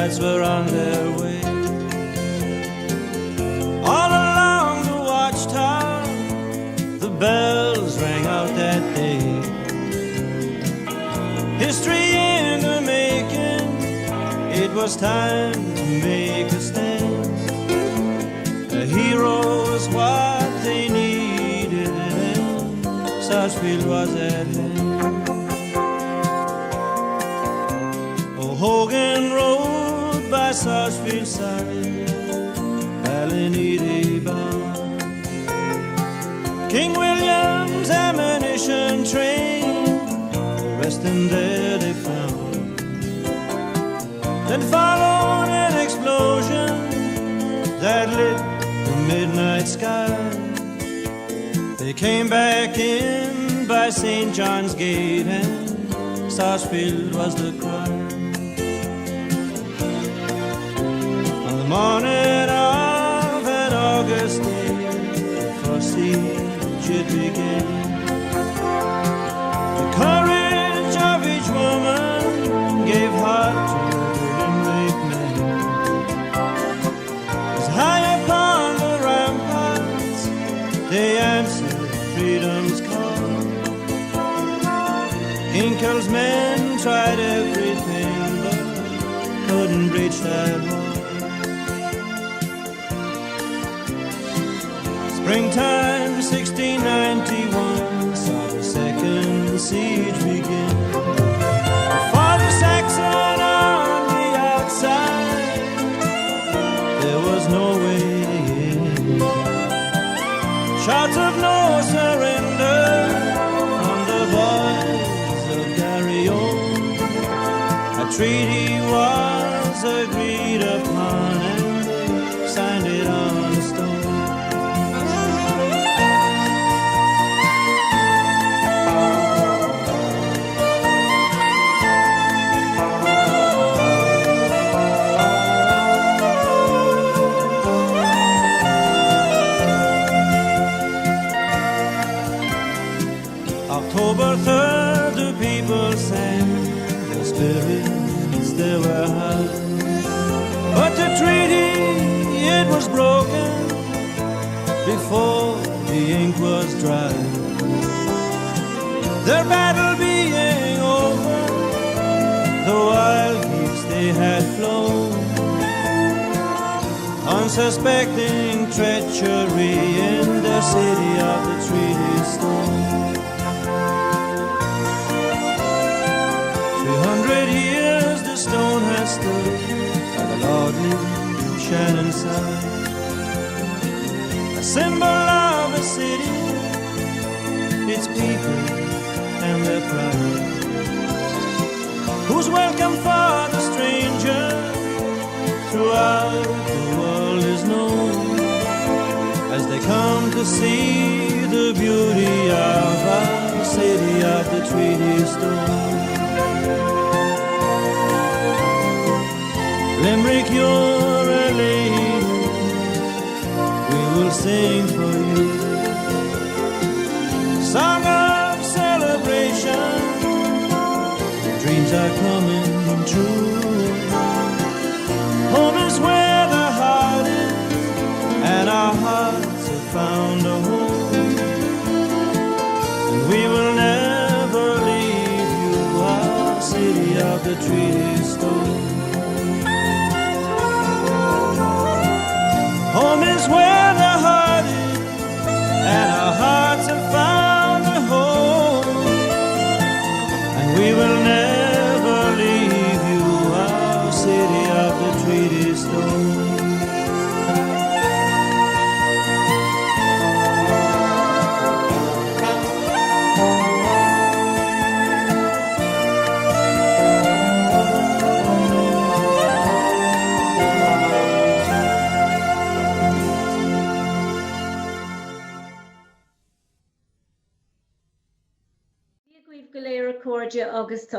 knights were on their way. All along the watchtower, the bells rang out that day. History in the making, it was time to make a stand. A hero was what they needed, and Sarsfield was at hand. Oh, Hogan rode by Sarsfield's side, Ballinedy bound. King William's ammunition train, resting there they found. Then followed an explosion that lit the midnight sky. They came back in by St. John's Gate, and Sarsfield was the cry. On the morning of an August day, the first siege it began. The courage of each woman gave heart to the Limerick man. As high upon the ramparts they answered freedom's call. Inkel's men tried everything but couldn't breach that wall. Springtime 1691 saw the second siege begin. For the Saxon on the outside, there was no way in. Shouts of no surrender from the boys of Garryon. A treaty was agreed upon, and they signed it on stone. October 3rd, the people sang, their spirits they were high. But the treaty, it was broken before the ink was dry. Their battle being over, the wild geese they had flown, unsuspecting treachery in their city of the treaty stone. 300 years the stone has stood by the lordly Shannon side, a symbol of a city, its people and their pride, whose welcome for the stranger throughout the world is known, as they come to see the beauty of our city of the treaty stone. Limerick, you're a lady, we will sing for you. Song of celebration, dreams are coming true. Home is where the heart is, and our hearts have found a home. And we will never leave you, our city of the treaty stone. Home is where the heart is, and our hearts have found a home. And we will never leave you, our city of the treaty stone. August.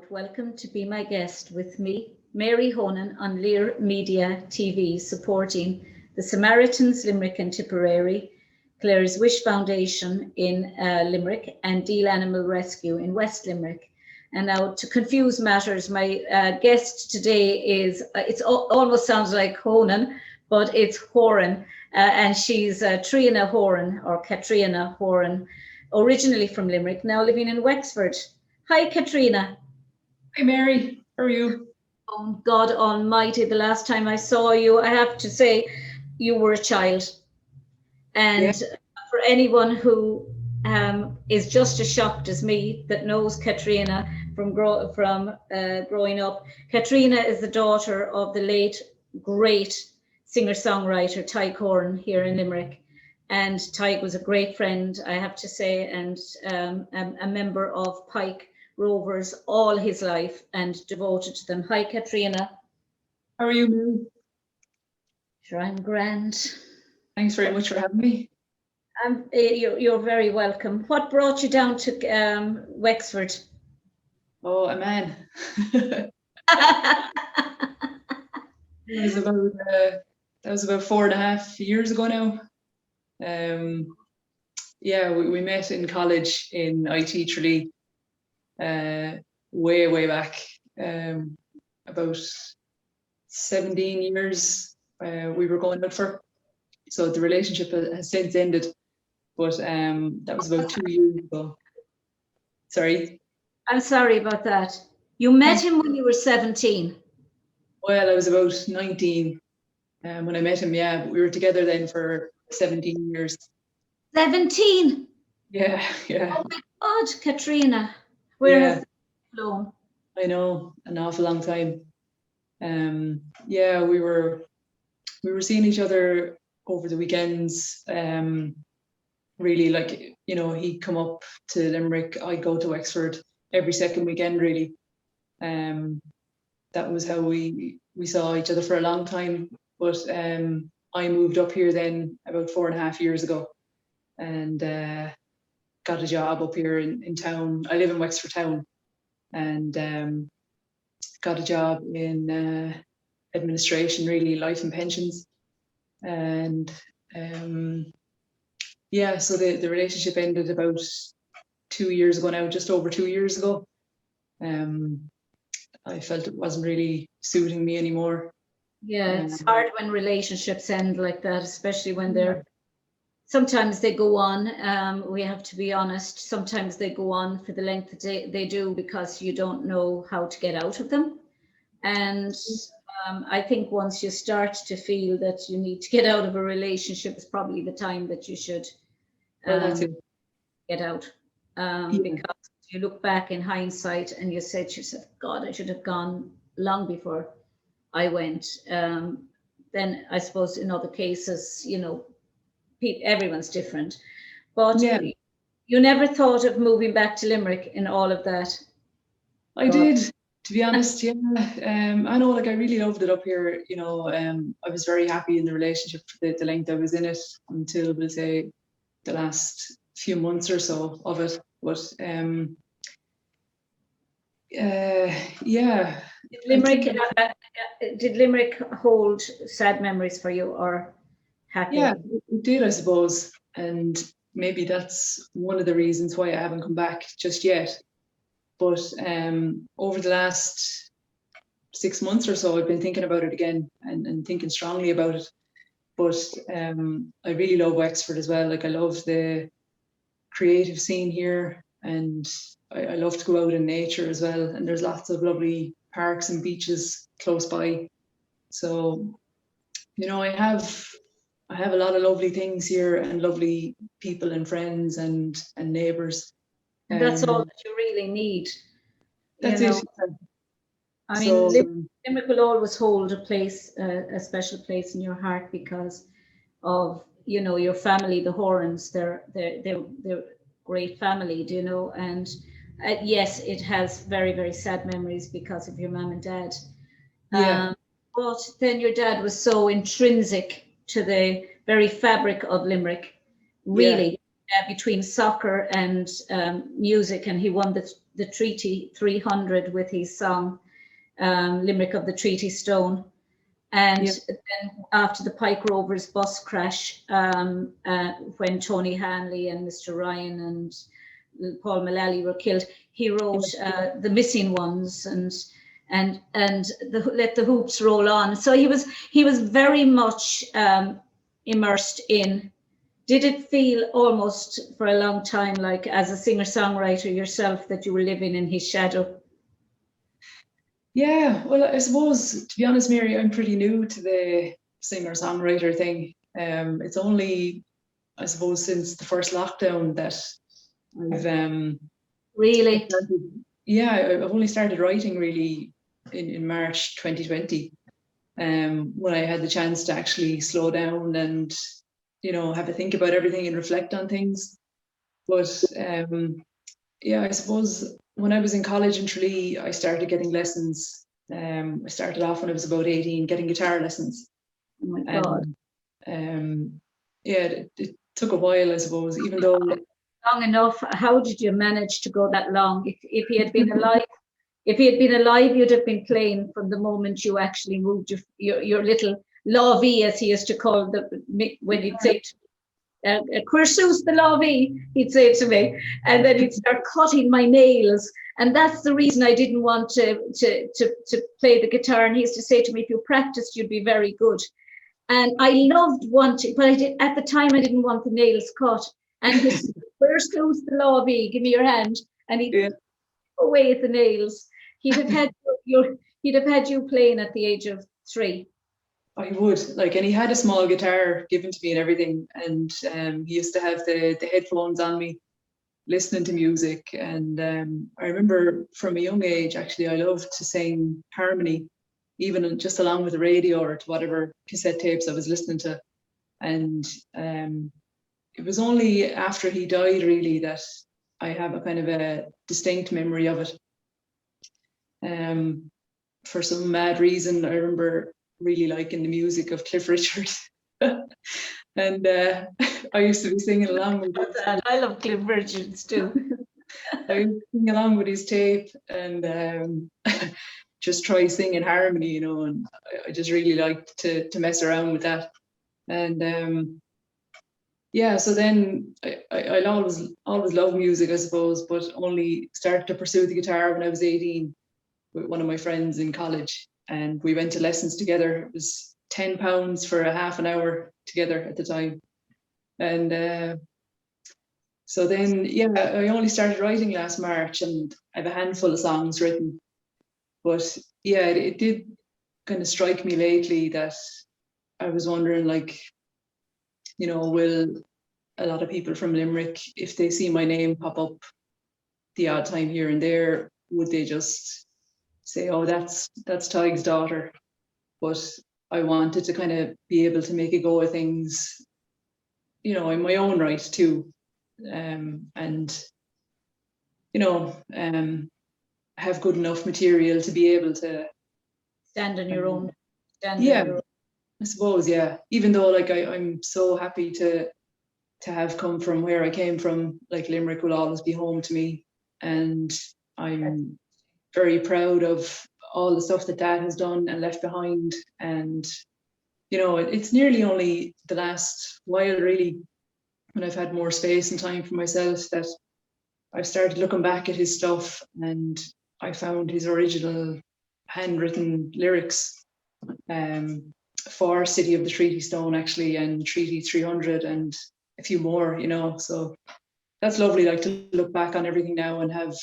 Welcome to be my guest with me, Mary Honan, on Lear Media TV, supporting the Samaritans, Limerick and Tipperary, Clare's Wish Foundation in Limerick, and Deel Animal Rescue in West Limerick. And now, to confuse matters, my guest today is, almost sounds like Honan, but it's Horan. And she's Triona Horan, or Catríona Horan, originally from Limerick, now living in Wexford. Hi, Catríona. Hi, Mary. How are you? Oh, God Almighty, the last time I saw you, I have to say, you were a child. And for anyone who is just as shocked as me, that knows Catríona from growing up, Catríona is the daughter of the late, great singer-songwriter Tadgh Horan here in Limerick. And Tadgh was a great friend, I have to say, and a member of Pike Rovers all his life and devoted to them. Hi, Catríona. How are you, Mary? Sure, I'm grand. Thanks very much for having me. You're very welcome. What brought you down to Wexford? Oh, a man. It was about 4.5 years ago now. We met in college in IT Tralee, way back, about 17 years we were going out for. So the relationship has since ended, but that was about 2 years ago. Sorry? I'm sorry about that. You met him when you were 17? Well, I was about 19 when I met him, yeah. But we were together then for 17 years. 17? Yeah. Oh my God, Catríona. Where has it flown? I know, an awful long time. We were seeing each other over the weekends. Really, like, you know, he'd come up to Limerick, I'd go to Wexford every second weekend, really. That was how we saw each other for a long time. But I moved up here then about 4.5 years ago, and got a job up here in town. I live in Wexford town, and got a job in administration, really, life and pensions. And so the relationship ended about 2 years ago now, just over 2 years ago. I felt it wasn't really suiting me anymore. Yeah, it's hard when relationships end like that, especially when sometimes they go on, we have to be honest, sometimes they go on for the length that they do because you don't know how to get out of them. And I think once you start to feel that you need to get out of a relationship is probably the time that you should get out. Because you look back in hindsight and you say to yourself, God, I should have gone long before I went. Then I suppose in other cases, you know, everyone's different. But you never thought of moving back to Limerick in all of that? I did, to be honest, yeah. I know, like, I really loved it up here, you know. I was very happy in the relationship for the length I was in it until, we'll say, the last few months or so of it. But Did Limerick hold sad memories for you, or happy? Yeah, it did, I suppose. And maybe that's one of the reasons why I haven't come back just yet. But over the last 6 months or so, I've been thinking about it again and thinking strongly about it. But I really love Wexford as well. Like, I love the creative scene here, and I love to go out in nature as well. And there's lots of lovely parks and beaches close by. So, you know, I have a lot of lovely things here, and lovely people and friends and neighbours. And that's all that you really need. That's it. I mean, Limerick will always hold a special place in your heart because of, you know, your family, the Horans. They're great family, do you know? And yes, it has very, very sad memories because of your mum and dad. But then your dad was so intrinsic to the very fabric of Limerick, really, between soccer and music. And he won the Treaty 300 with his song, Limerick of the Treaty Stone. And Yeah. then after the Pike Rovers bus crash, when Tony Hanley and Mr. Ryan and Paul Mullally were killed, he wrote The Missing Ones and Let the Hoops Roll On. So he was very much immersed in. Did it feel almost for a long time like, as a singer-songwriter yourself, that you were living in his shadow? Yeah, well, I suppose, to be honest, Mary, I'm pretty new to the singer-songwriter thing. It's only, I suppose, since the first lockdown that I've Really? I've only started writing really in March 2020, when I had the chance to actually slow down and, have a think about everything and reflect on things. But I suppose when I was in college in Tralee, I started getting lessons. I started off when I was about 18, getting guitar lessons. Oh my God. It took a while, I suppose, even though. Long enough. How did you manage to go that long? If he had been alive, you'd have been playing from the moment you actually moved your little lavie, as he used to call when he'd say "Cursus the lavie," he'd say to me, and then he'd start cutting my nails. And that's the reason I didn't want to play the guitar. And he used to say to me, if you practiced, you'd be very good. And I loved wanting, but at the time I didn't want the nails cut. And he said, "Where's the lavie? Give me your hand." And he'd go away at the nails. He'd have had you playing at the age of 3. I would, and he had a small guitar given to me and everything, and he used to have the headphones on me, listening to music. And I remember from a young age, actually, I loved to sing harmony, even just along with the radio or to whatever cassette tapes I was listening to. And it was only after he died, really, that I have a kind of a distinct memory of it. For some mad reason, I remember really liking the music of Cliff Richard. And I used to be singing along with him. I love Cliff Richards too. I used to sing along with his tape and just try singing harmony, and I just really liked to mess around with that. And so then I always loved music, I suppose, but only started to pursue the guitar when I was 18 with one of my friends in college. And we went to lessons together. It was £10 for a half an hour together at the time. And so then, I only started writing last March, and I have a handful of songs written. But it did kind of strike me lately that I was wondering, will a lot of people from Limerick, if they see my name pop up the odd time here and there, would they just say, "Oh, that's Tadgh's daughter"? But I wanted to kind of be able to make a go of things, in my own right too, and have good enough material to be able to stand on your own. I suppose, even though I'm so happy to have come from where I came from. Limerick will always be home to me, and I'm very proud of all the stuff that Dad has done and left behind. And it's nearly only the last while, really, when I've had more space and time for myself, that I've started looking back at his stuff, and I found his original handwritten lyrics for City of the Treaty Stone, actually, and Treaty 300 and a few more, so that's lovely, to look back on everything now and have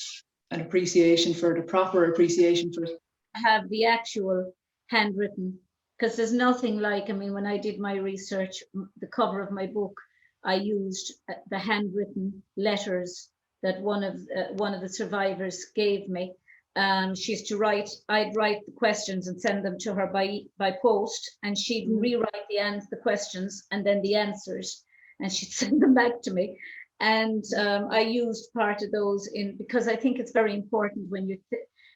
an appreciation for the proper appreciation for it. Have the actual handwritten, because there's nothing like, when I did my research, the cover of my book, I used the handwritten letters that one of the survivors gave me. She used to write, I'd write the questions and send them to her by post, and she'd rewrite the questions and then the answers, and she'd send them back to me. And I used part of those because I think it's very important when you're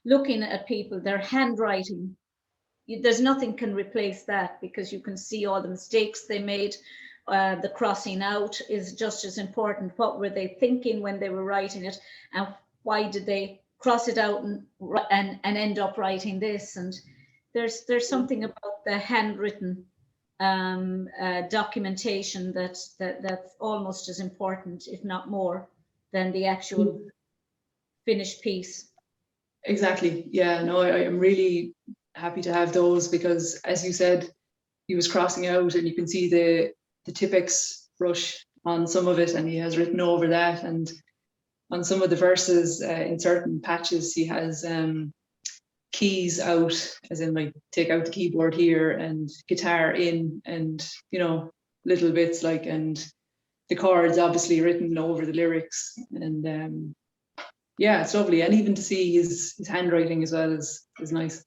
looking at people, their handwriting, there's nothing can replace that, because you can see all the mistakes they made. The crossing out is just as important. What were they thinking when they were writing it, and why did they cross it out and end up writing this? And there's something about the handwritten documentation that's almost as important, if not more, than the actual finished piece. Exactly. Yeah, no, I'm really happy to have those because, as you said, he was crossing out and you can see the Tippex brush on some of it, and he has written over that. And on some of the verses, in certain patches, he has keys out, as in like take out the keyboard here and guitar in, and little bits like, and the chords obviously written over the lyrics. And yeah, it's lovely, and even to see his handwriting as well is nice.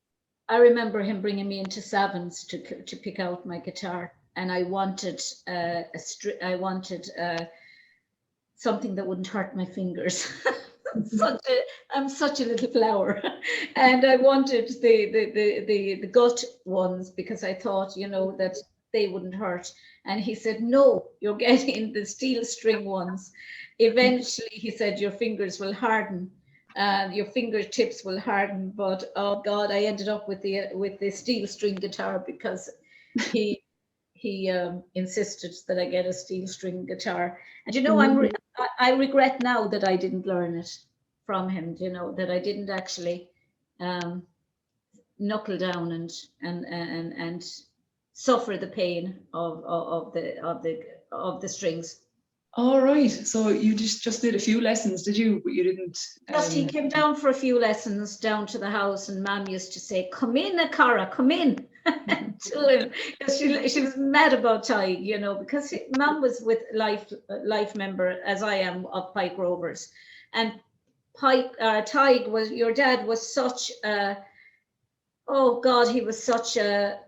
I remember him bringing me into Savins to pick out my guitar, and I wanted something that wouldn't hurt my fingers. I'm such a little flower, and I wanted the gut ones because I thought that they wouldn't hurt. And he said, "No, you're getting the steel string ones. Eventually," he said, "your fingers will harden, your fingertips will harden." But oh God, I ended up with the steel string guitar because he insisted that I get a steel string guitar. And I regret now that I didn't learn it from him. That I didn't actually knuckle down and suffer the pain of the strings. All right. So you just did a few lessons, did you? But you didn't. Just he came down for a few lessons down to the house, and Mum used to say, "Come in, Cara, come in." To him, because she was mad about Tadgh, because Mum was with life member as I am of Pike Rovers, and Tadgh was, your dad was such a, oh God, he was such a,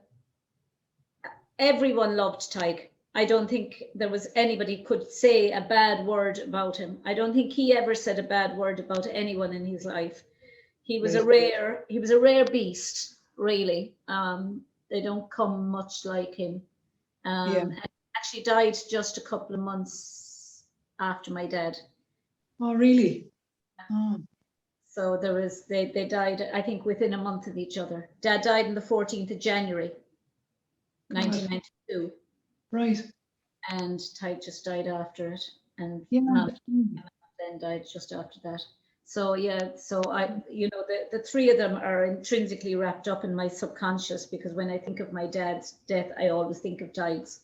everyone loved Tadgh. I don't think there was anybody could say a bad word about him. I don't think he ever said a bad word about anyone in his life. He was a rare beast, really. They don't come much like him. And actually died just a couple of months after my dad. Oh, really? Oh. So they died, I think, within a month of each other. Dad died on the 14th of January, 1992. Right. And Tadgh just died after it. And Yeah. then died just after that. So the three of them are intrinsically wrapped up in my subconscious, because when I think of my dad's death, I always think of Tadgh's.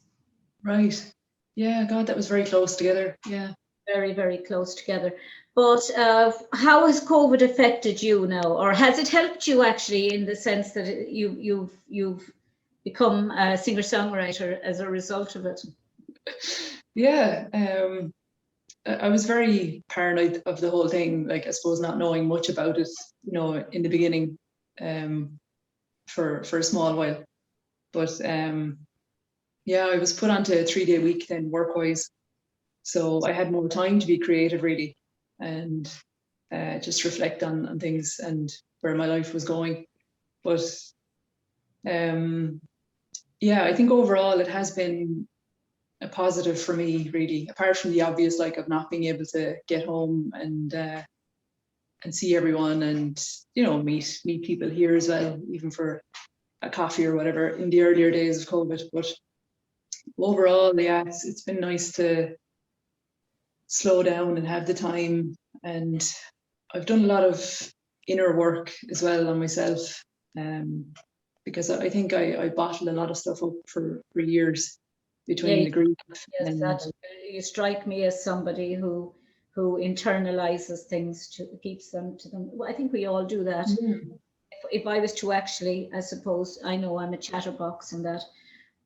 Right. Yeah, God, that was very close together. Yeah. Very, very close together. But how has COVID affected you now, or has it helped you actually in the sense that you've become a singer-songwriter as a result of it? Yeah. I was very paranoid of the whole thing, like I suppose not knowing much about it, in the beginning, for a small while. But I was put onto a 3-day week then work-wise. So I had more time to be creative really, and just reflect on things and where my life was going. But I think overall it has been a positive for me, really, apart from the obvious, like, of not being able to get home and see everyone and meet people here as well, even for a coffee or whatever in the earlier days of COVID. But overall, yeah, it's been nice to slow down and have the time, and I've done a lot of inner work as well on myself, because I think I bottled a lot of stuff up for years between the grief. Yes, you strike me as somebody who internalizes things, keeps them to them. Well, I think we all do that. Yeah. If I was to actually, I suppose, I know I'm a chatterbox and that,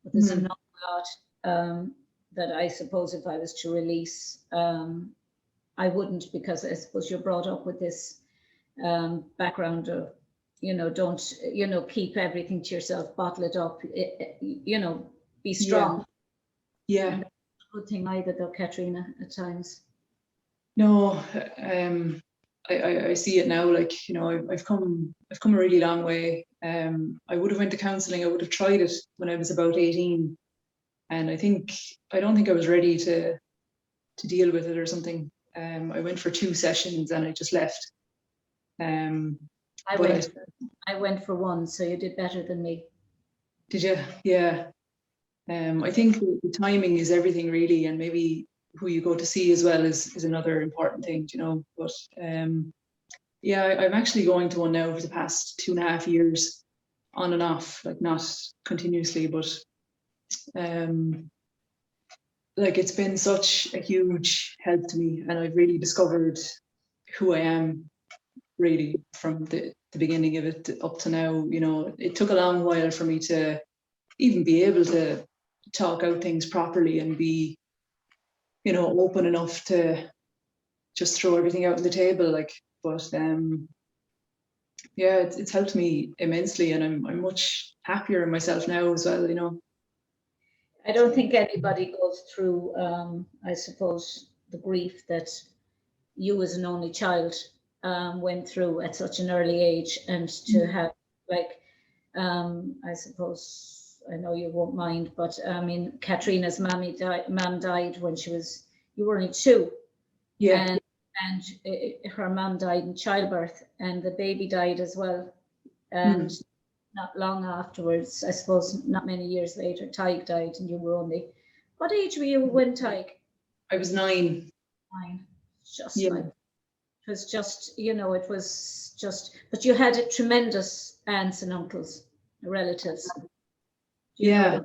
but there's an awful lot that I suppose if I was to release, I wouldn't, because I suppose you're brought up with this background of, don't, keep everything to yourself, bottle it up, be strong. Yeah. Good thing either, though, Catríona, at times. No, I see it now. Like, I've come a really long way. I would have went to counselling. I would have tried it when I was about 18, and I don't think I was ready to deal with it or something. I went for 2 sessions and I just left. I went for one, so you did better than me. Did you? Yeah. I think the timing is everything really, and maybe who you go to see as well is another important thing, you know. But yeah, I'm actually going to one now for the past 2.5 years, on and off, like not continuously, but like it's been such a huge help to me, and I've really discovered who I am really from the beginning of it up to now. You know, it took a long while for me to even be able to talk out things properly and be, you know, open enough to just throw everything out on the table, like. But yeah, it's helped me immensely, and I'm much happier in myself now as well, you know. I don't think anybody goes through, I suppose, the grief that you as an only child went through at such an early age, and to have, like, I suppose, I know you won't mind, but I mean, Catríona's mum died when you were only 2. Yeah. And her mum died in childbirth, and the baby died as well. And not long afterwards, I suppose, not many years later, Tadgh died, and you were only, what age were you when Tadgh? I was 9. 9. Just Yeah. like, it was just, you know, it was just, but you had tremendous aunts and uncles, relatives. Yeah.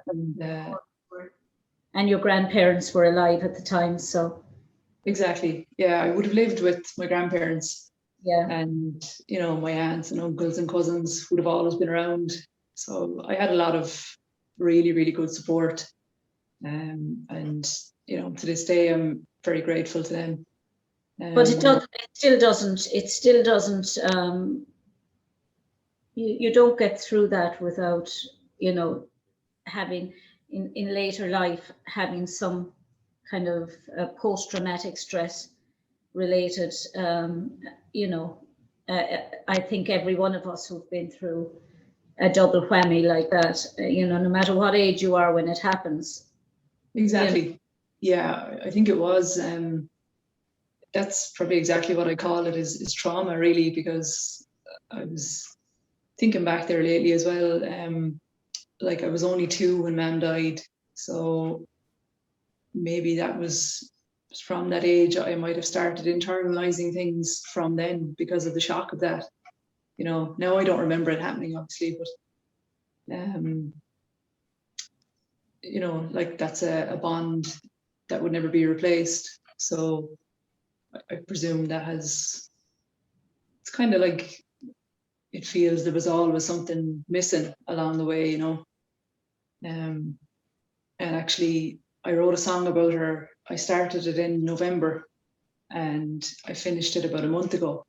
And your grandparents were alive at the time, so. Exactly. Yeah, I would have lived with my grandparents. Yeah. And, you know, my aunts and uncles and cousins would have always been around. So I had a lot of really, really good support. And, you know, to this day, I'm very grateful to them. But it still doesn't, you don't get through that without, you know, having, in later life, having some kind of post-traumatic stress related, you know, I think every one of us who've been through a double whammy like that, you know, no matter what age you are when it happens. Exactly. You know. Yeah, I think it was, that's probably exactly what I call it, is trauma really, because I was thinking back there lately as well. Like I was only 2 when Mum died, so maybe that was from that age I might have started internalizing things from then because of the shock of that. You know, now I don't remember it happening, obviously, but you know, like that's a bond that would never be replaced. So I presume that it's kind of like, it feels there was always something missing along the way, you know. And actually, I wrote a song about her. I started it in November and I finished it about a month ago.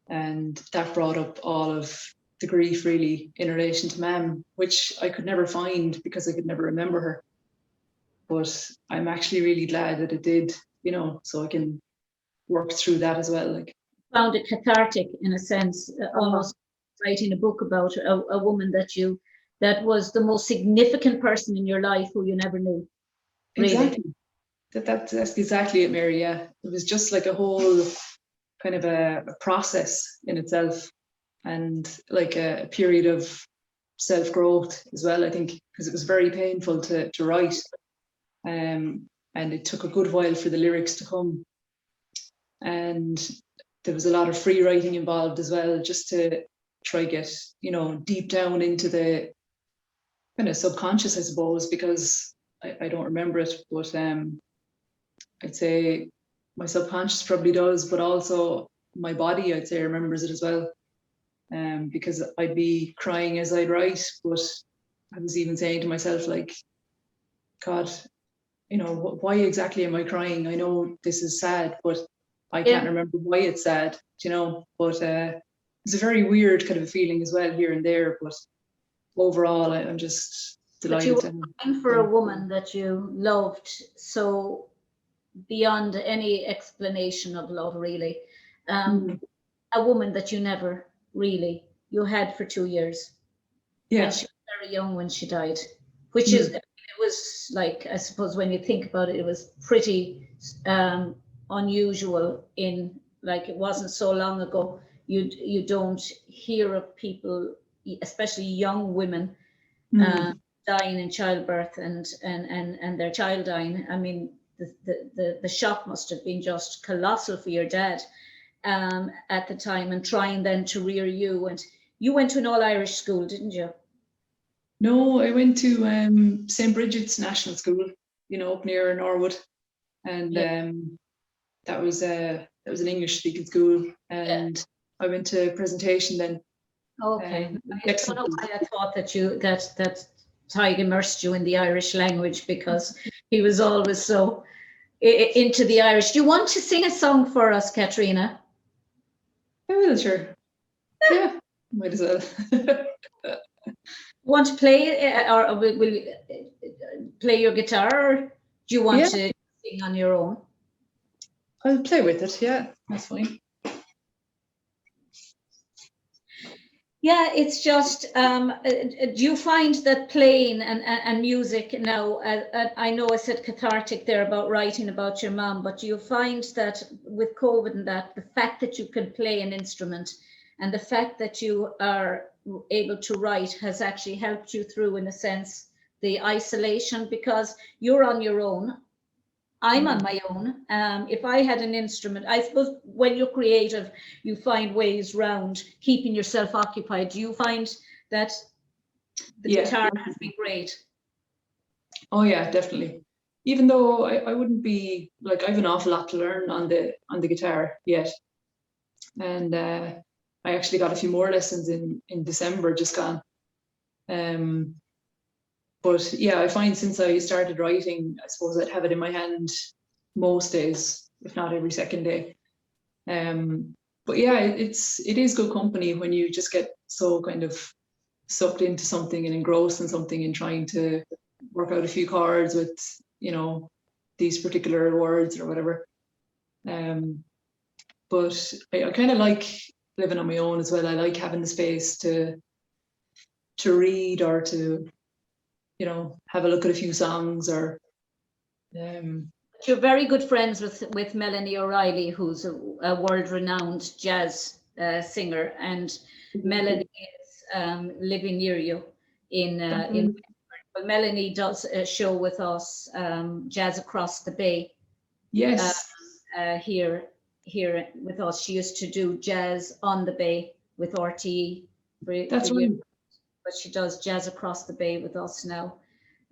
And that brought up all of the grief really in relation to Mum, which I could never find because I could never remember her. But I'm actually really glad that it did, you know, so I can work through that as well. Like, found it cathartic in a sense, almost writing a book about a woman that was the most significant person in your life who you never knew. Really. Exactly. That's exactly it, Mary. Yeah, it was just like a whole kind of a process in itself, and like a period of self-growth as well, I think, because it was very painful to write, and it took a good while for the lyrics to come, and there was a lot of free writing involved as well, just to try get, you know, deep down into the kind of subconscious, I suppose, because I don't remember it, but I'd say my subconscious probably does, but also my body, I'd say, remembers it as well. Because I'd be crying as I'd write, but I was even saying to myself, like, God, you know, why exactly am I crying? I know this is sad, but I can't remember why it's sad, you know. But it's a very weird kind of a feeling as well here and there. But overall, I'm just delighted. But you were crying for a woman that you loved so beyond any explanation of love, really. A woman that you never really, you had for 2 years. Yeah. And she was very young when she died, which is, it was like, I suppose when you think about it, it was pretty unusual in, like, it wasn't so long ago. you don't hear of people, especially young women, dying in childbirth and their child dying. I mean, the shock must have been just colossal for your dad at the time, and trying then to rear you. And you went to an all-Irish school, didn't you? No, I went to St. Bridget's National School, up near Norwood, and that was an English-speaking school, and I went to presentation then. Okay, I don't know why I thought that Tadgh immersed you in the Irish language, because he was always so into the Irish. Do you want to sing a song for us, Catríona? I will, sure. Yeah, might as well. Want to play, or will you play your guitar, or do you want to sing on your own? I'll play with it, yeah, that's fine. Yeah, it's just, do you find that playing and music now, I know I said cathartic there about writing about your mom, but do you find that with COVID and that, the fact that you can play an instrument and the fact that you are able to write has actually helped you through, in a sense, the isolation, because you're on your own? I'm on my own. If I had an instrument, I suppose when you're creative, you find ways around keeping yourself occupied. Do you find that the guitar has been great? Oh yeah, definitely. Even though I wouldn't be like, I have an awful lot to learn on the guitar yet, and I actually got a few more lessons in December just gone. But yeah, I find since I started writing, I suppose I'd have it in my hand most days, if not every second day. But yeah, it is good company when you just get so kind of sucked into something and engrossed in something and trying to work out a few chords with, these particular words or whatever. But I kind of like living on my own as well. I like having the space to read, or to have a look at a few songs, or you're very good friends with Melanie O'Reilly, who's a world-renowned jazz singer, and Melanie is living near you in but Melanie does a show with us, Jazz Across the Bay. Yes. Here with us. She used to do Jazz on the Bay with RTE. That's right. But she does Jazz Across the Bay with us now.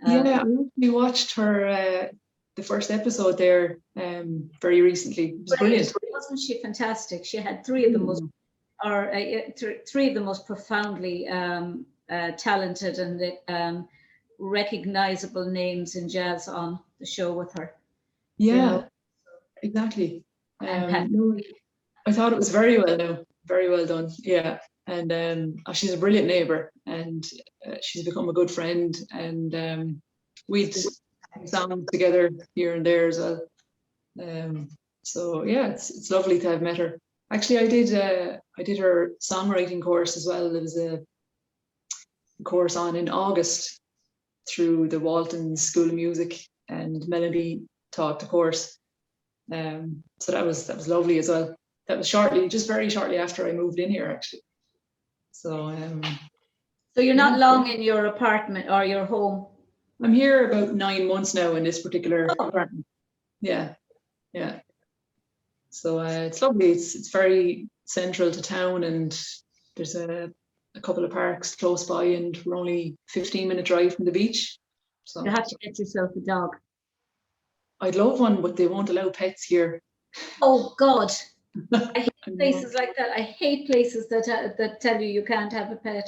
Yeah, we watched her the first episode there very recently. It was brilliant. Wasn't she fantastic? She had three of the most profoundly talented and recognizable names in jazz on the show with her. Yeah, exactly. I thought it was very well done. Yeah. And she's a brilliant neighbor, and she's become a good friend, and we'd songs together here and there as well. So yeah, it's lovely to have met her. Actually, I did her songwriting course as well. There was a course on in August through the Walton School of Music, and Melody taught the course. So that was lovely as well. That was very shortly after I moved in here, actually. So you're not long in your apartment or your home? I'm here about 9 months now in this particular apartment. Yeah. So it's lovely. It's very central to town, and there's a couple of parks close by, and we're only 15-minute drive from the beach. So you have to get yourself a dog. I'd love one, but they won't allow pets here. Oh God. I hate places like that. I hate places that tell you can't have a pet,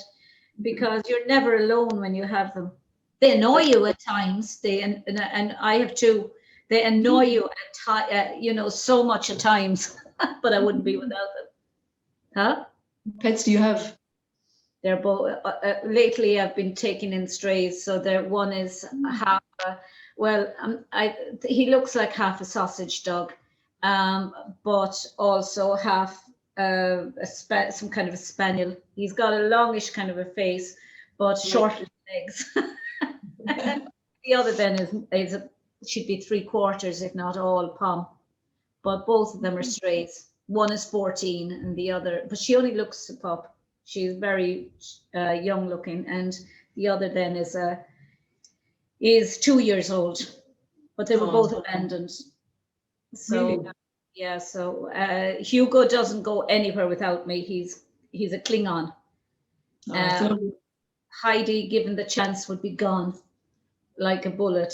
because you're never alone when you have them. They annoy you at times. And I have two. They annoy you at so much at times. But I wouldn't be without them. Huh? Pets do you have? They're both. Lately, I've been taking in strays. So one is half. He looks like half a sausage dog. But also half some kind of a spaniel. He's got a longish kind of a face, but short legs. The other then should be 3/4, if not all, pom. But both of them are strays. one is 14 and the other, but she only looks a pup. She's very young looking, and the other then is 2 years old, but they were both abandoned. So Really? yeah, so Hugo doesn't go anywhere without me. He's a Klingon. Heidi, given the chance, would be gone like a bullet.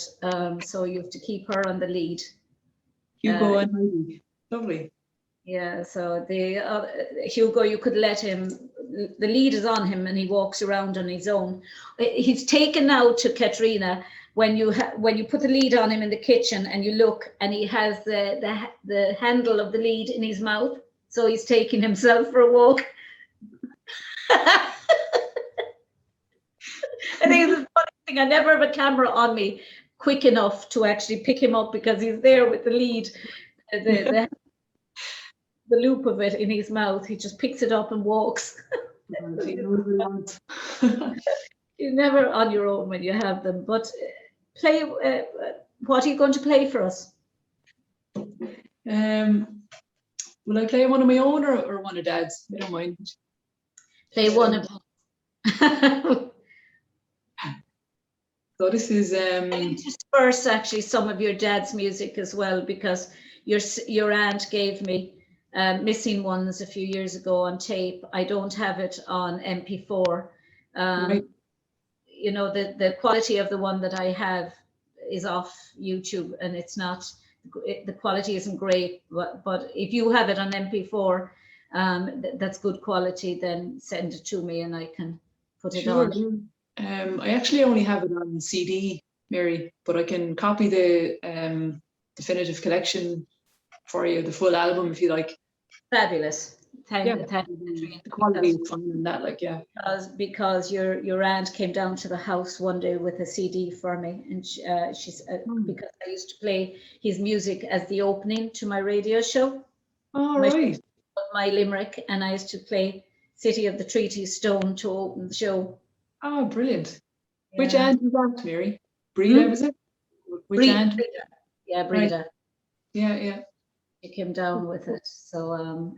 So you have to keep her on the lead. Hugo and Heidi. Lovely. Yeah, so the Hugo, you could let him, the lead is on him and he walks around on his own. He's taken now to Catríona when you put the lead on him in the kitchen and you look, and he has the handle of the lead in his mouth. So he's taking himself for a walk. I think it's a funny thing. I never have a camera on me quick enough to actually pick him up, because he's there with the lead, the loop of it in his mouth. He just picks it up and walks. You're never on your own when you have them. But play. What are you going to play for us? Will I play one of my own or one of Dad's? I don't mind. Play one of them. So this is disperse actually some of your dad's music as well, because your aunt gave me missing ones a few years ago on tape. I don't have it on MP4. Right. You know, the quality of the one that I have is off YouTube, and it's not, the quality isn't great, but if you have it on MP4, that's good quality, then send it to me and I can put it on. I actually only have it on CD, Mary, but I can copy the definitive collection for you, the full album, if you like. Fabulous. Thank you. The quality is fine in that, like, yeah. Because your aunt came down to the house one day with a CD for me, and she's because I used to play his music as the opening to my radio show. Oh, right. My Limerick, and I used to play City of the Treaty Stone to open the show. Oh, brilliant. Yeah. Which aunt was that, Mary? Breda, was it? Which aunt? Breda. Yeah, Breda. Right. Yeah. She came down with it. So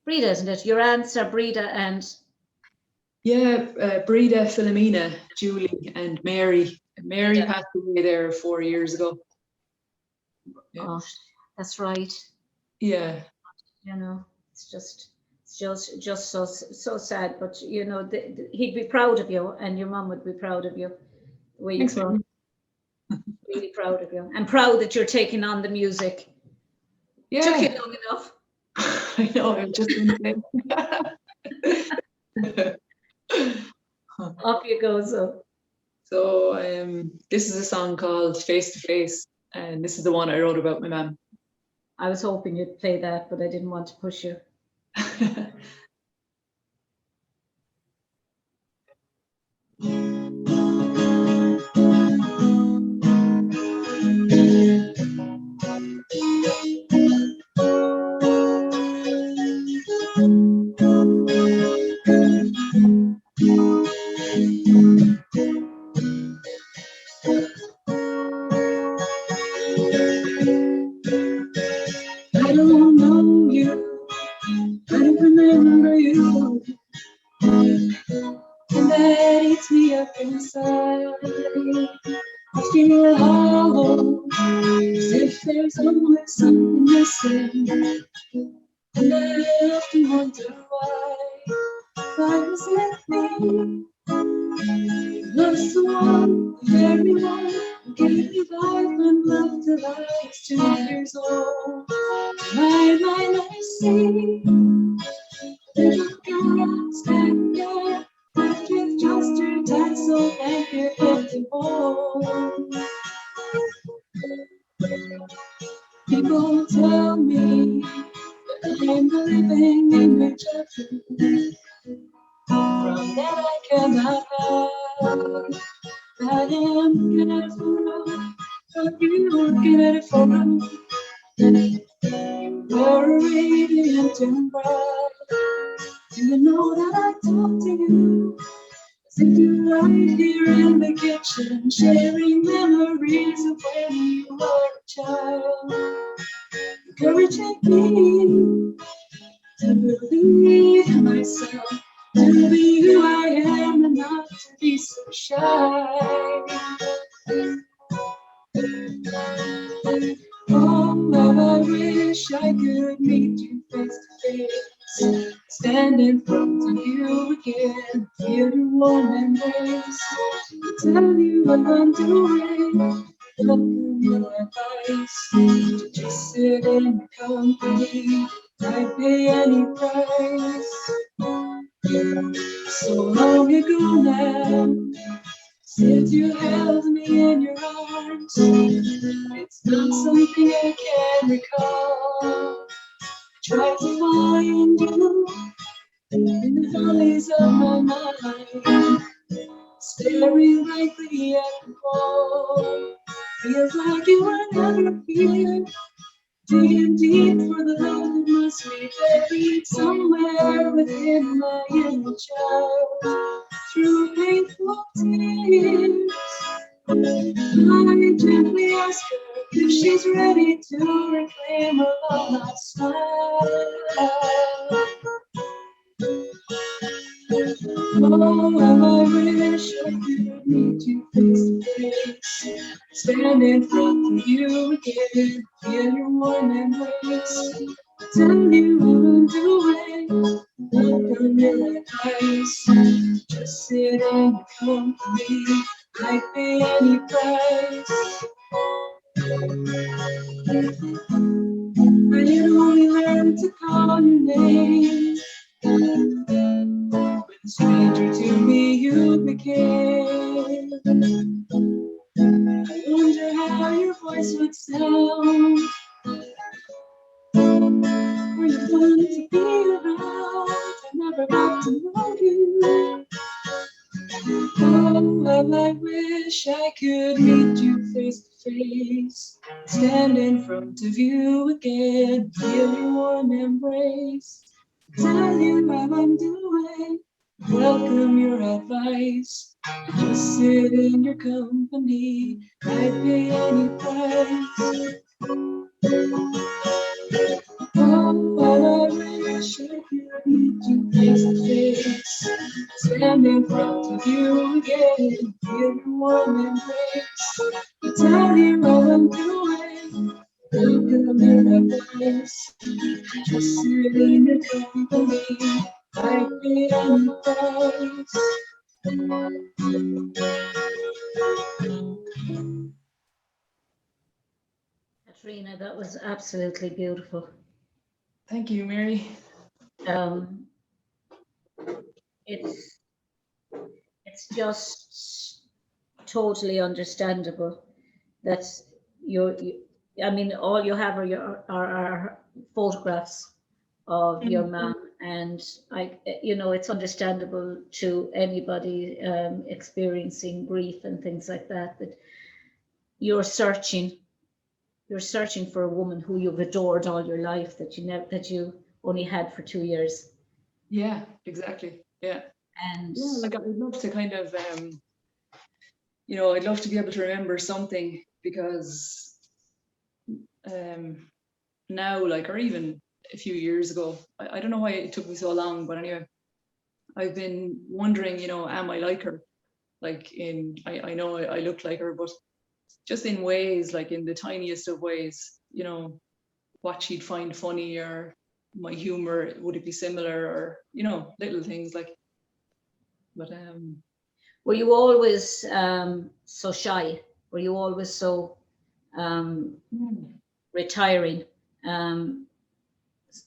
Breda, isn't it? Your aunts are Breda and... Yeah, Breda, Philomena, Julie, and Mary. Mary passed away there 4 years ago. Yeah. Oh, that's right. Yeah. You know, it's just so sad. But you know, he'd be proud of you, and your mum would be proud of you. The way you grow. Really proud of you, and proud that you're taking on the music. Yeah. Took you long enough. I know. I'm just going to Off you go. So this is a song called Face to Face, and this is the one I wrote about my mum. I was hoping you'd play that, but I didn't want to push you. I don't know you, I don't remember you, and that eats me up inside. I feel hollow, as if there's always something missing, and I often wonder why is it me? Love's the one, the very one, who gave me life and love till I was 2 years old. My mind I see, little girl standing there, left with just her tassel and her empty home. People tell me that I'm the living image of you. From that I cannot hide. I am looking at it for us, but you looking at it for us. You're radiant and bright. Do you know that I talk to you as if you're right here in the kitchen, sharing memories of when you were a child? encouraging me to believe in myself, to be who I am and not to be so shy. Oh, how I wish I could meet you face to face, stand in front of you again, feel your warm embrace, tell you what I'm doing, welcome your advice, to just sit in your company, I'd pay any price. So long ago now, since you held me in your arms, it's not something I can recall. Try to find you in the valleys of my mind, staring blankly at the wall. Feels like you were never here, digging deep for the love that must be buried somewhere within my inner child. Through painful tears, I gently ask her if she's ready to reclaim her love lost smile. Oh, how I wish I could meet you face to face, stand in front of you again, feel your warm embrace, tell you what I'm doing, welcome your advice, just sit in your company, I'd pay any price. I had only learned to call your name, when a stranger to me you became. I wonder how your voice would sound. Were you fun to be around? I never got to know you. Oh, how I wish I could meet you face to face, stand in front of you again, feel your warm embrace, tell you how I'm doing, welcome your advice, just sit in your company, I'd pay any price. Oh, how I wish I could meet you face to face, stand in front of you again, feel your warm embrace, tell you how I'm doing, welcome your advice, just sit in your company, I'd pay any price. Catríona, that was absolutely beautiful. Thank you, Mary. It's just totally understandable that I mean, all you have are photographs of your mom, and it's understandable to anybody experiencing grief and things like that, that you're searching for a woman who you've adored all your life, that you only had for 2 years. Yeah, exactly. Yeah. And Yeah, like I'd love to kind of, I'd love to be able to remember something, because now, like, or even a few years ago, I don't know why it took me so long, but anyway, I've been wondering, am I like her? Like I know I look like her, but just in ways, like in the tiniest of ways, what she'd find funny, or my humor, would it be similar, or, little things like, but were you always so shy? Were you always so retiring?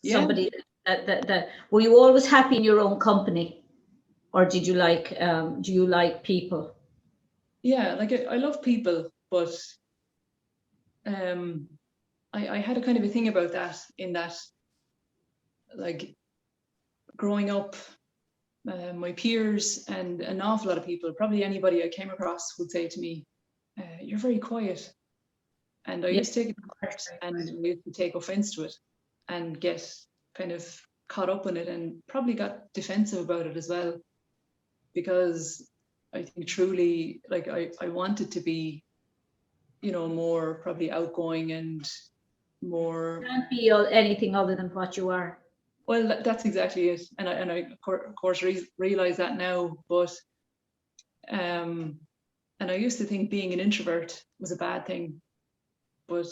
Yeah. Somebody that were you always happy in your own company, or did you do you like people? Yeah, like I love people, but I had a kind of a thing about that, in that, like, growing up, my peers and an awful lot of people, probably anybody I came across, would say to me, you're very quiet. And I used to take it to heart, and I used to take offense to it, and get kind of caught up in it, and probably got defensive about it as well, because I think truly, like, I wanted to be, more probably outgoing and more. You can't be anything other than what you are. Well, that's exactly it, and I of course realize that now. But and I used to think being an introvert was a bad thing, but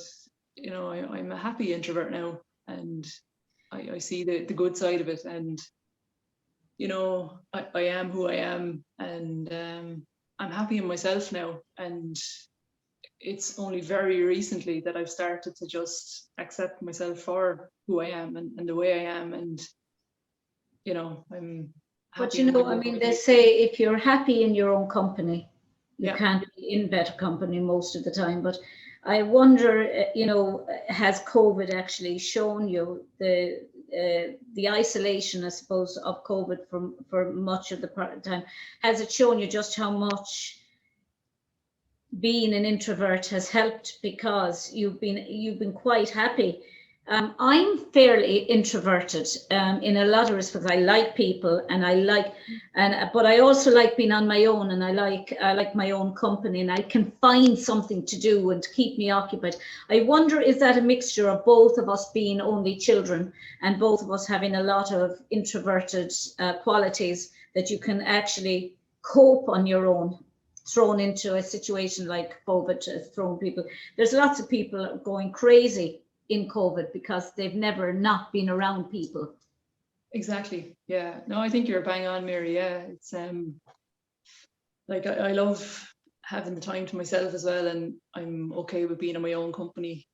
you know, I'm a happy introvert now, and I see the good side of it, and you know, I am who I am, and I'm happy in myself now, and it's only very recently that I've started to just accept myself for who I am and the way I am, and you know, I'm happy. But you know, I mean, they say if you're happy in your own company, you Yeah. can't be in better company most of the time. But I wonder, you know, has COVID actually shown you the isolation, I suppose, of COVID for much of the time? Has it shown you just how much being an introvert has helped, because you've been quite happy? I'm fairly introverted in a lot of respects. I like people, but I also like being on my own, and I like my own company, and I can find something to do and to keep me occupied. I wonder, is that a mixture of both of us being only children and both of us having a lot of introverted qualities, that you can actually cope on your own, thrown into a situation like COVID has thrown people. There's lots of people going crazy in COVID because they've never not been around people. Exactly. Yeah. No, I think you're bang on, Mary. Yeah. It's like I love having the time to myself as well, and I'm okay with being in my own company.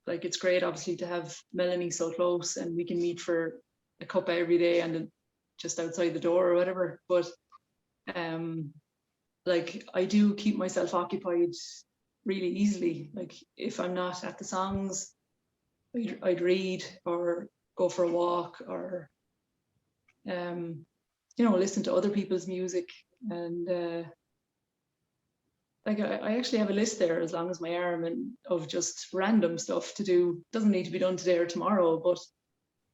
Like it's great, obviously, to have Melanie so close, and we can meet for a cup every day and just outside the door or whatever. But like I do keep myself occupied really easily. Like if I'm not at the songs, I'd read or go for a walk, or you know, listen to other people's music. And like I actually have a list there as long as my arm, and of just random stuff to do. Doesn't need to be done today or tomorrow, but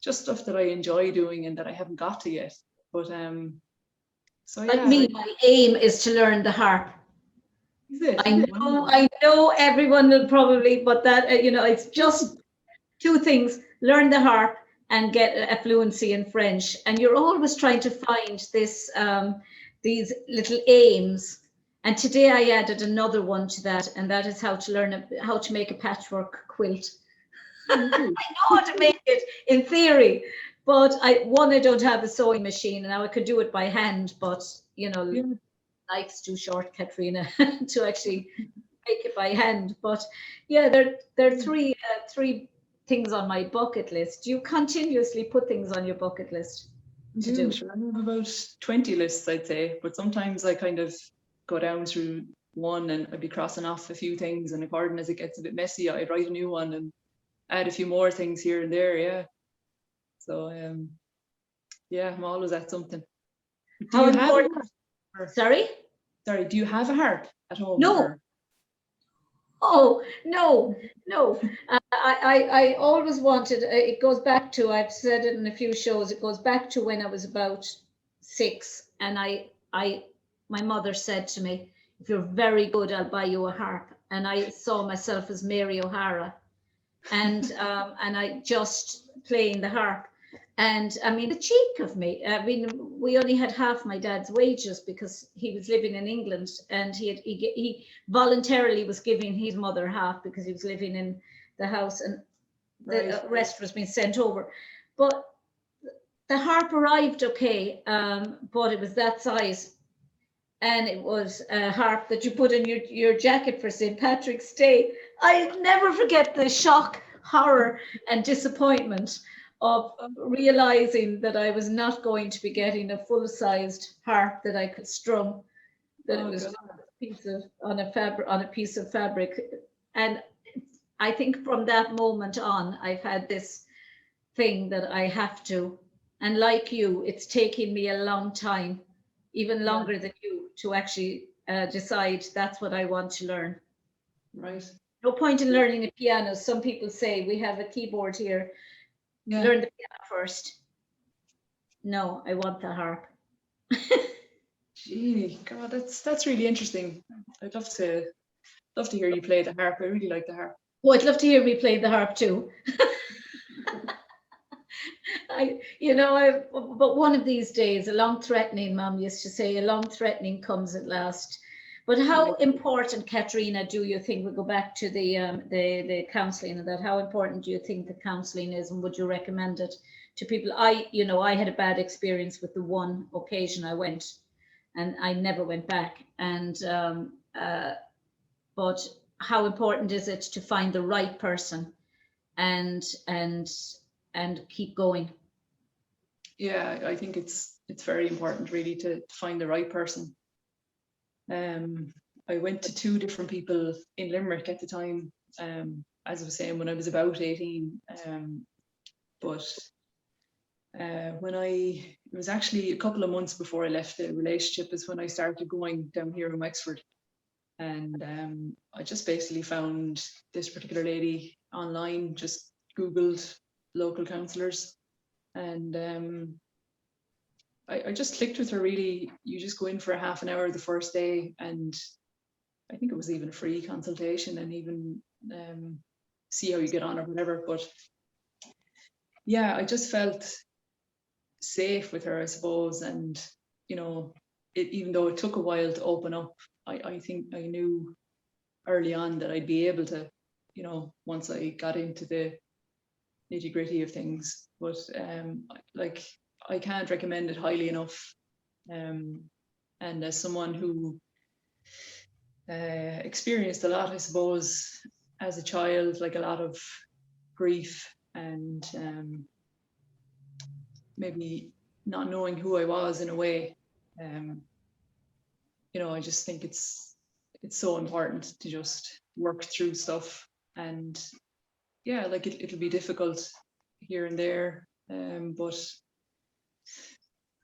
just stuff that I enjoy doing and that I haven't got to yet. But so yeah, Like me, my aim is to learn the harp. I know everyone will probably, but that you know, it's just two things: learn the harp and get a fluency in French. And you're always trying to find these little aims. And today I added another one to that, and that is how to make a patchwork quilt. I know how to make it in theory, but I don't have a sewing machine, and now I could do it by hand, but you know, life's too short, Catríona, to actually make it by hand. But yeah, there are three things on my bucket list. Do you continuously put things on your bucket list to do? Sure. I have about 20 lists, I'd say, but sometimes I kind of go down through one and I'd be crossing off a few things, and according as it gets a bit messy, I'd write a new one and add a few more things here and there. Yeah. So yeah, I'm always at something. Do you have a harp? Sorry, do you have a harp at home? No. Or? Oh, no. I always wanted, it goes back to, I've said it in a few shows, it goes back to when I was about 6, and my mother said to me, if you're very good, I'll buy you a harp. And I saw myself as Mary O'Hara, and I just playing the harp. And I mean, the cheek of me. I mean, we only had half my dad's wages because he was living in England, and he voluntarily was giving his mother half because he was living in the house, and the rest was being sent over. But the harp arrived okay, but it was that size, and it was a harp that you put in your jacket for St. Patrick's Day. I never forget the shock, horror, and disappointment of realizing that I was not going to be getting a full-sized harp that I could strum, that it was on a piece of fabric. And I think from that moment on, I've had this thing that I have to, and like you, it's taking me a long time, even longer than you, to actually decide that's what I want to learn. Right. No point in learning a piano. Some people say, we have a keyboard here, learn the piano first. No, I want the harp. Gee, God, that's really interesting. I'd love to hear you play the harp. I really like the harp. Oh, I'd love to hear me play the harp too. But one of these days, a long threatening, Mum used to say, a long threatening comes at last. But how important, Catríona, do you think, we go back to the counselling and that, how important do you think the counselling is, and would you recommend it to people? I had a bad experience with the one occasion I went, and I never went back. But how important is it to find the right person and keep going? Yeah, I think it's very important really to find the right person. I went to 2 different people in Limerick at the time, as I was saying, when I was about 18. But it was actually a couple of months before I left the relationship is when I started going down here in Wexford. And I just basically found this particular lady online, just Googled local counsellors. And I just clicked with her really. You just go in for a half an hour the first day, and I think it was even a free consultation, and even see how you get on or whatever. But yeah, I just felt safe with her, I suppose. And, even though it took a while to open up, I think I knew early on that I'd be able to, once I got into the nitty gritty of things. But I can't recommend it highly enough. And as someone who experienced a lot, I suppose, as a child, like a lot of grief and maybe not knowing who I was in a way, I just think it's so important to just work through stuff. And yeah, like it'll be difficult here and there, but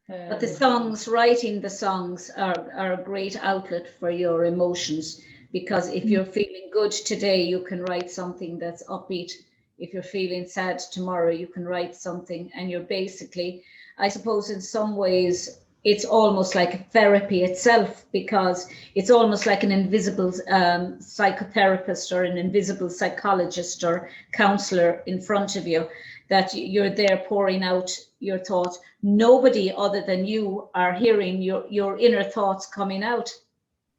the songs, writing the songs are a great outlet for your emotions, because if you're feeling good today, you can write something that's upbeat. If you're feeling sad tomorrow, you can write something, and you're basically, I suppose in some ways, it's almost like a therapy itself, because it's almost like an invisible psychotherapist or an invisible psychologist or counselor in front of you, that you're there pouring out your thoughts. Nobody other than you are hearing your inner thoughts coming out.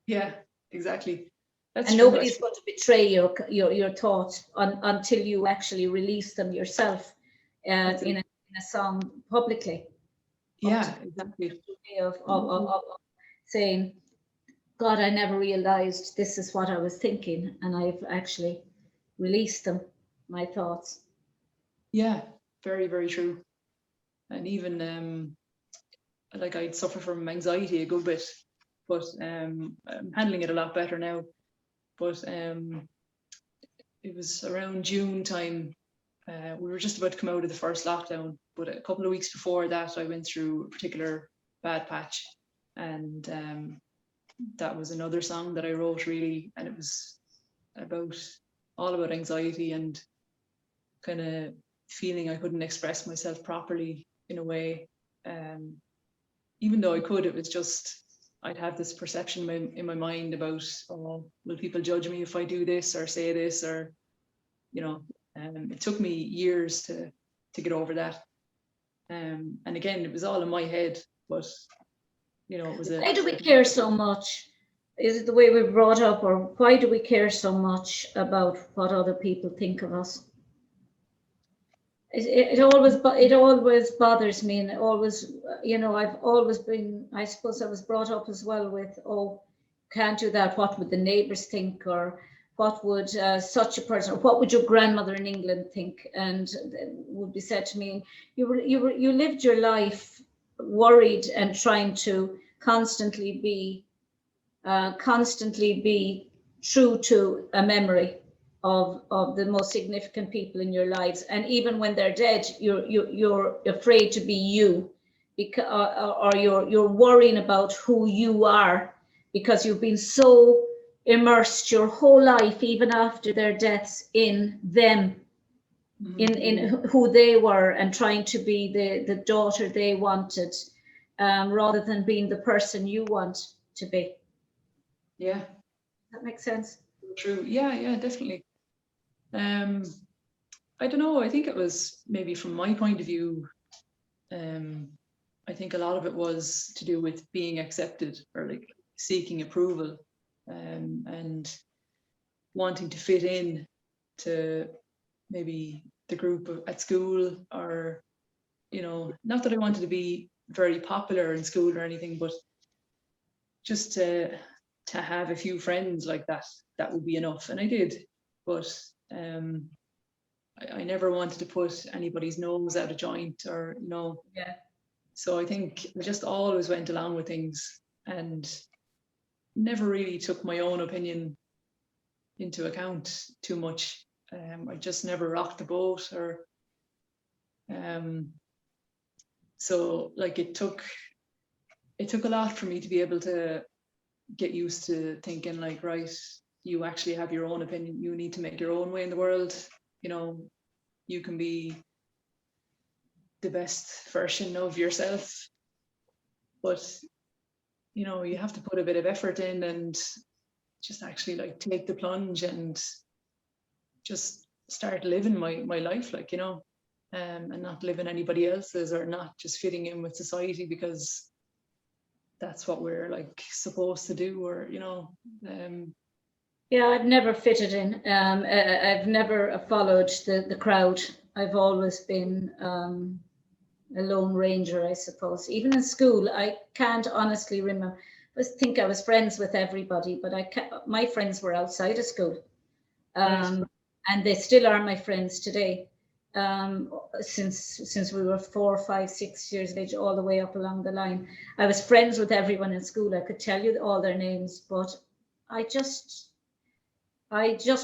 Yeah, exactly. That's and true. nobody's going to betray your thoughts until you actually release them yourself in a song publicly. Yeah, exactly. Of saying, God, I never realized this is what I was thinking, and I've actually released them, my thoughts. Yeah, very, very true. And even like I'd suffer from anxiety a good bit, but I'm handling it a lot better now. But it was around June time. We were just about to come out of the first lockdown, but a couple of weeks before that, I went through a particular bad patch, and that was another song that I wrote really, and it was all about anxiety and kind of feeling I couldn't express myself properly in a way. Even though I could, it was just I'd have this perception in my mind about, oh, will people judge me if I do this or say this, or it took me years to get over that. And again, it was all in my head, but it was why do we care so much? Is it the way we're brought up, or why do we care so much about what other people think of us? It always bothers me, and it always, I've always been, I suppose I was brought up as well with, oh, can't do that, what would the neighbors think, or what would such a person, or what would your grandmother in England think? And it would be said to me, you lived your life worried and trying to constantly be true to a memory of the most significant people in your lives, and even when they're dead, you're afraid to be you, because or you're worrying about who you are, because you've been so immersed your whole life, even after their deaths, in them, in who they were, and trying to be the daughter they wanted, rather than being the person you want to be. Yeah. That makes sense. True. Yeah, definitely. I don't know. I think it was maybe from my point of view. I think a lot of it was to do with being accepted or like seeking approval, and wanting to fit in to maybe the group at school, or not that I wanted to be very popular in school or anything, but just to have a few friends like that would be enough. And I did, but I never wanted to put anybody's nose out of joint, or Yeah. So I think I just always went along with things and never really took my own opinion into account too much. I just never rocked the boat, or so like it took a lot for me to be able to get used to thinking like, right, you actually have your own opinion, you need to make your own way in the world, you can be the best version of yourself, but you have to put a bit of effort in and just actually like take the plunge and just start living my life, like, and not living anybody else's, or not just fitting in with society because that's what we're like supposed to do, or Yeah, I've never fitted in. I've never followed the crowd. I've always been a lone ranger, I suppose. Even in school, I can't honestly remember. I think I was friends with everybody, but my friends were outside of school. Right. And they still are my friends today. Since we were 4, 5, 6 years of age, all the way up along the line. I was friends with everyone in school. I could tell you all their names, but I just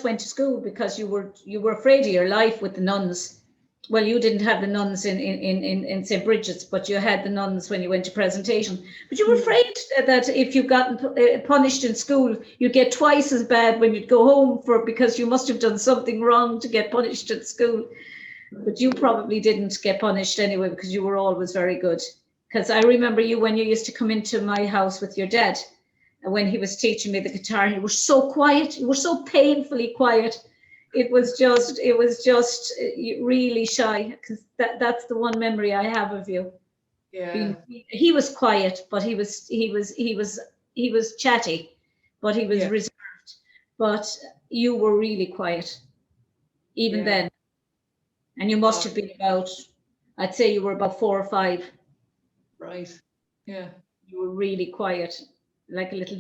went to school because you were afraid of your life with the nuns. Well, you didn't have the nuns in St. Bridget's, but you had the nuns when you went to presentation. But you were afraid that if you got punished in school, you'd get twice as bad when you'd go home because you must have done something wrong to get punished at school. But you probably didn't get punished anyway because you were always very good. Because I remember you when you used to come into my house with your dad, and when he was teaching me the guitar, you were so quiet. You were so painfully quiet. It was just really shy, because that's the one memory I have of you. Yeah. He was quiet, but he was chatty, but he was reserved. But you were really quiet, even then. And you must have been I'd say you were about 4 or 5. Right. Yeah. You were really quiet, like a little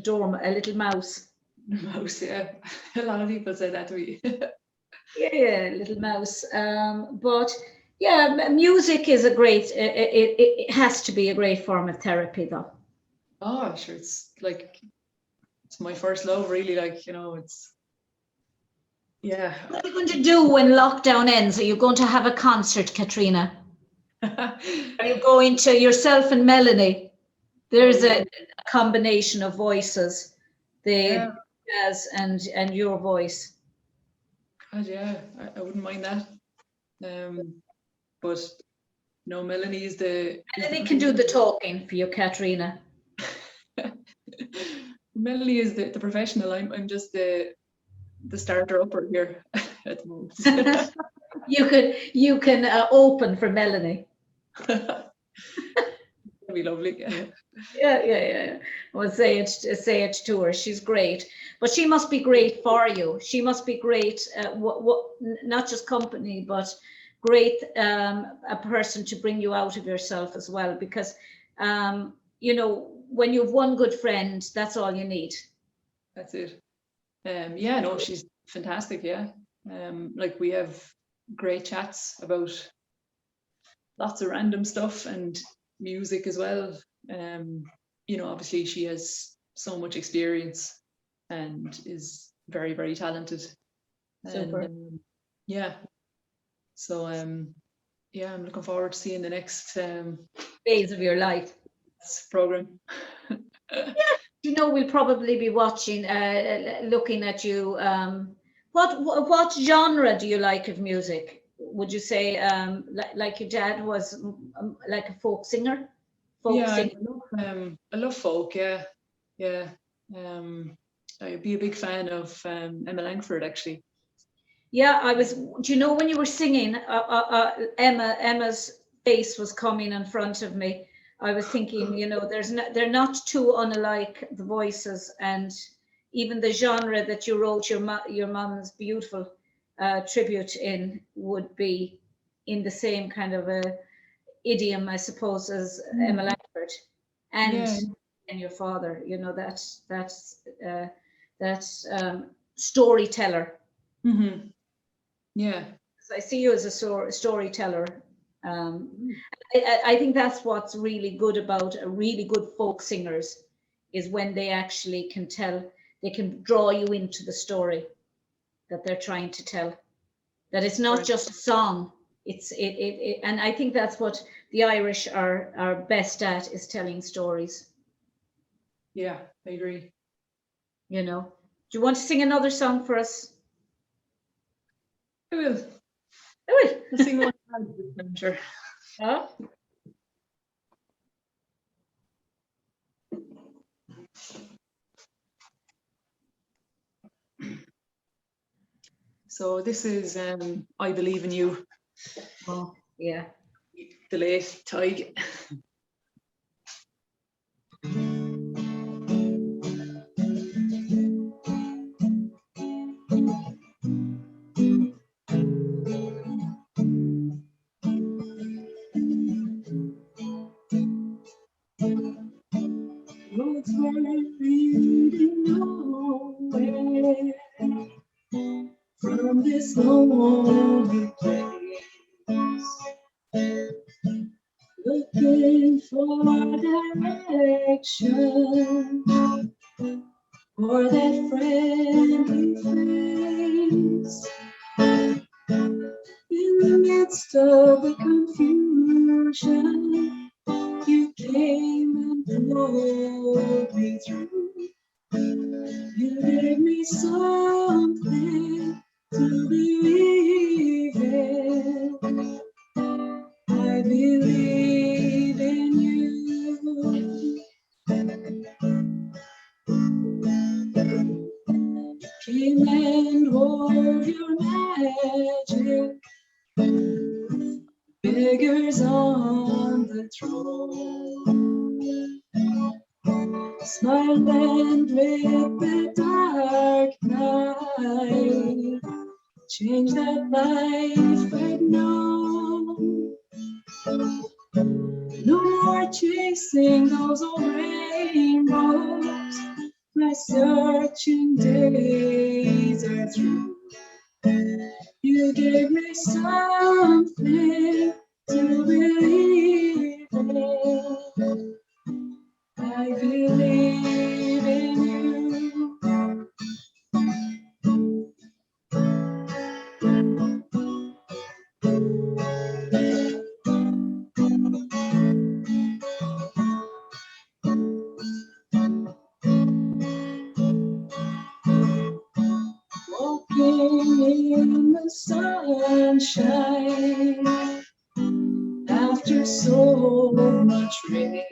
mouse. Mouse, yeah. A lot of people say that to me. Yeah, little mouse. But yeah, music is a great. It has to be a great form of therapy, though. Oh, sure. It's my first love, really. Like, it's. Yeah. What are you going to do when lockdown ends? Are you going to have a concert, Catríona? Are you going to yourself and Melanie? There's a combination of voices, the jazz and your voice. God, yeah, I wouldn't mind that. But no, Melanie is the. Melanie can do the talking for you, Catríona. Melanie is the professional. I'm just the starter upper here at the moment. You can open for Melanie. That'd be lovely. Yeah. Well, say it to her. She's great, but she must be great for you. She must be great. Not just company, but great. A person to bring you out of yourself as well, because when you've one good friend, that's all you need. That's it. Yeah, no, she's fantastic. Yeah. Like, we have great chats about lots of random stuff and music as well. Obviously she has so much experience and is very, very talented. Super. And, yeah. So I'm looking forward to seeing the next phase of your life program. We'll probably be watching, looking at you. What genre do you like of music? Would you say like your dad was like a folk singer? I love folk. Yeah. I'd be a big fan of Emma Langford, actually. Yeah, I was. Do you know when you were singing, Emma's face was coming in front of me. I was thinking, they're not too unlike the voices, and even the genre that you wrote your mom's beautiful tribute in would be in the same kind of a idiom, I suppose, as Emma Langford, and Yeah. your father. That's storyteller. Mm-hmm. Yeah. I see you as a storyteller. I think that's what's really good about a really good folk singers is when they actually can tell, they can draw you into the story that they're trying to tell. That it's not Right. just a song. And I think that's what the Irish are best at, is telling stories. Yeah, I agree. Do you want to sing another song for us? I will. I will. I'll sing one. I'm sure. Huh? So this is I Believe in You, Oh, yeah. the late Tadgh. Roads were leading nowhere from this lonely place, looking for direction, for that friendly face. In the midst of the confusion, you came and pulled me through. You gave me something to believe in. I believe in you. Came and wove your magic, beggars on the throne. Smile and lit the dark night, change that life I'd known. No more chasing those old rainbows, my searching days are through. You gave me something to believe in. I believe in you. Walking in the sunshine after so much rain,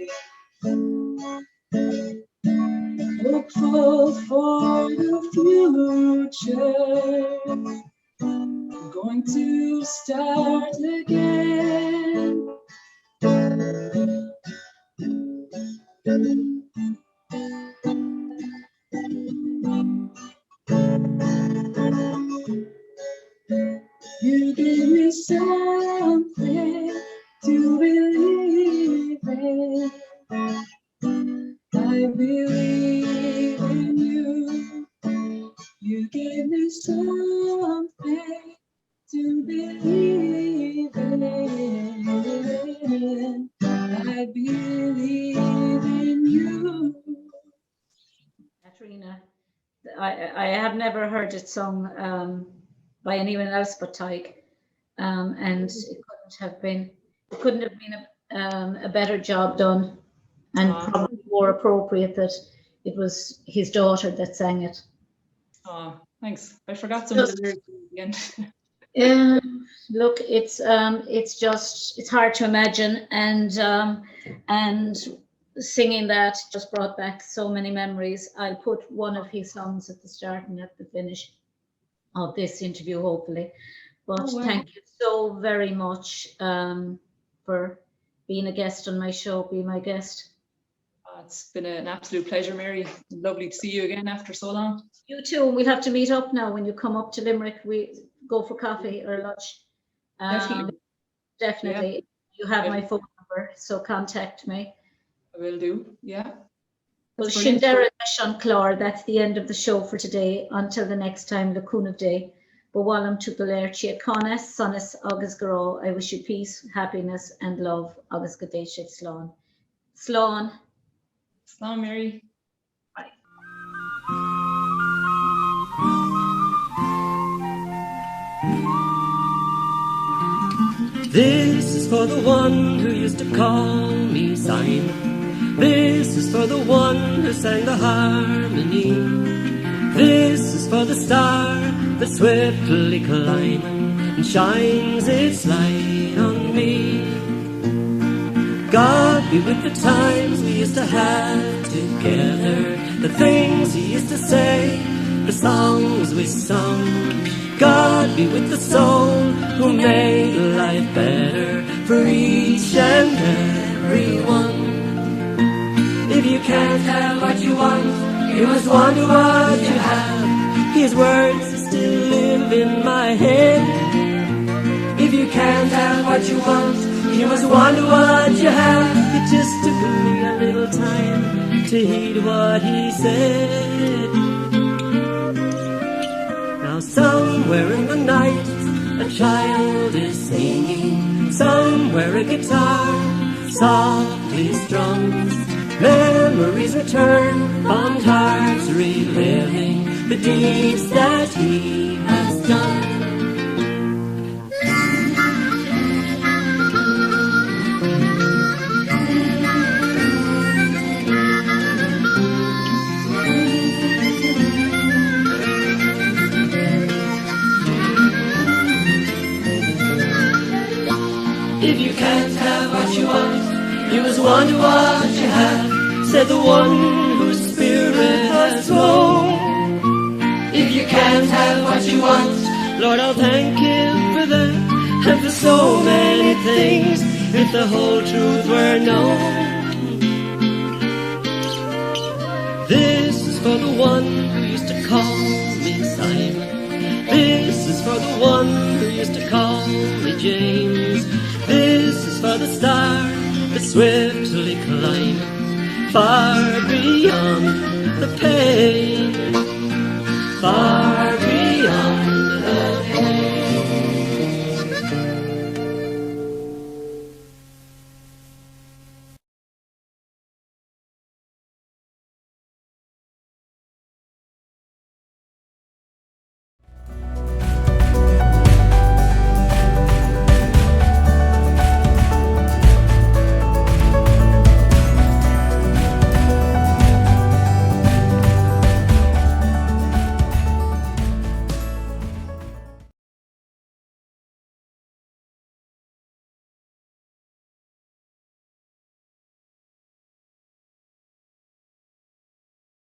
hopeful for the future, going to start again. You gave me something to believe in. I believe in you. You gave me something to believe in. I believe in you. Catríona, I have never heard it sung by anyone else but Tadgh, and it couldn't have been a better job done, and probably more appropriate that it was his daughter that sang it. Oh, thanks. I forgot some of the lyrics at the end. Look, it's hard to imagine, and singing that just brought back so many memories. I'll put one of his songs at the start and at the finish. of this interview, hopefully. But Oh, wow. thank you so very much for being a guest on my show, be my guest. It's been an absolute pleasure, Mary. Lovely to see you again after so long. You too. We'll have to meet up now when you come up to Limerick. We go for coffee or lunch. Definitely. Yeah. You have my phone number, so contact me. I will do. Yeah. Well, That's brilliant. Shindera Sean Clare, that's the end of the show for today. Until the next time, the Cún of Day. But while I'm to Blair, Chia Conas, Sonis, August Garo, I wish you peace, happiness, and love. August Gadeshik Slán. Slán. Slán, Mary. Bye. This is for the one who used to call me Simon. This is for the one who sang the harmony. This is for the star that's swiftly climbing and shines its light on me. God be with the times we used to have together, the things he used to say, the songs we sung. God be with the soul who made life better for each and every one. If you can't have what you want, you must wonder what you have. His words still live in my head. If you can't have what you want, you must wonder what you have. It just took me a little time to heed what he said. Now somewhere in the night a child is singing, somewhere a guitar softly strums. Memories return, fond hearts reliving the deeds that he has done. If you can't have what you want, you must wonder what you have, said the one whose spirit has flown. If you can't have what you want, Lord, I'll thank him for that, and for so many things, if the whole truth were known. This is for the one who used to call me Simon. This is for the one who used to call me James. This is for the star that's swiftly climbing far beyond the pain, far